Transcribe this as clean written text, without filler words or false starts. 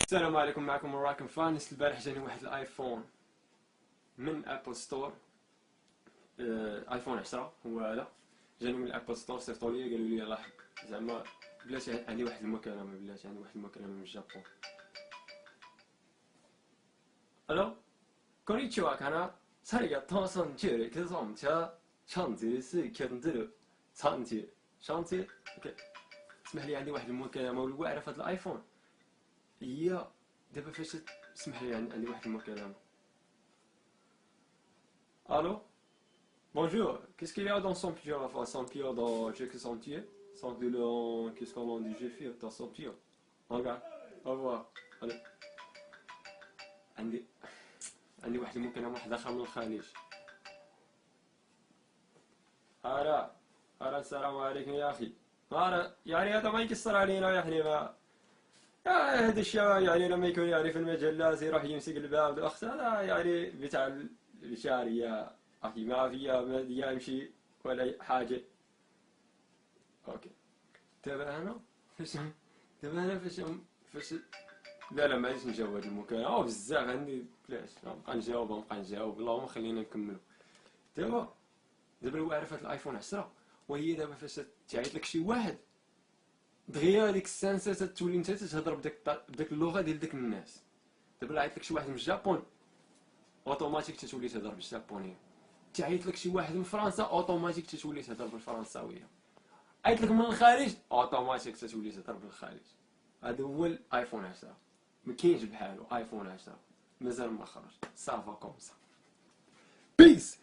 السلام عليكم، معكم مراكم فانس. البارح جاني واحد الايفون من ابل ستور. ايفون 10 هو هذا. جاني من الابل ستور، صيفطوا لي قالوا لي لاحظ زعما بلاتي عندي واحد المكالمه، بلاتي عندي واحد المكالمه من الجابون. الو كونيتشوا، كانا ساريغا توسون تشيري كزوم تا شانتي سي كندير شانتي شانتي. اوكي، اسمح لي عندي واحد المكالمه والواعره في هذا الايفون. هي دابا فاش اسمح لي عندي واحد المكالمه. الو bonjour, qu'est-ce qu'il y a dans son pied, enfin son pied dans quelques sentiers, sans que le qu'est-ce qu'on dit j'ai fait dans son pied. Regarde, au revoir. Allez. عندي واحد المكالمة واحدة آخر من الخليج. أرى السلام عليكم يا أخي. أرى يعني هذا ما يكسر علينا، يعني ما هذا الشيء، يعني لما يكون يعني في المجلات يروح يمسك الباب الأخت هذا يعني بتاع الشارية أخي، ما فيها ما يمشي ولا حاجة. أوكي، دابا أنا فاش دابا أنا فاش لا ما عادش نجاوب هاد المكالمة بزاف عندي، بلاش نبقى نجاوب اللهم خلينا نكملو. دابا هو عارف هاد الايفون 10، وهي دابا فاش تعيط لك شي واحد دغيا هذيك السانسه تولي انت تهضر بداك اللغه ديال داك الناس. دابا عيط لك شي واحد من الجابون اوتوماتيك تتولي تهضر بالجابونيه، تعيط لك شي واحد من فرنسا اوتوماتيك تتولي تهضر بالفرنساويه، عيط لك من الخارج اوتوماتيك تتولي تهضر بالخارج. هذا هو الايفون 10، ما كاينش بحالو ايفون 10، مازال ما خرج. صافا كوم سا، بيس.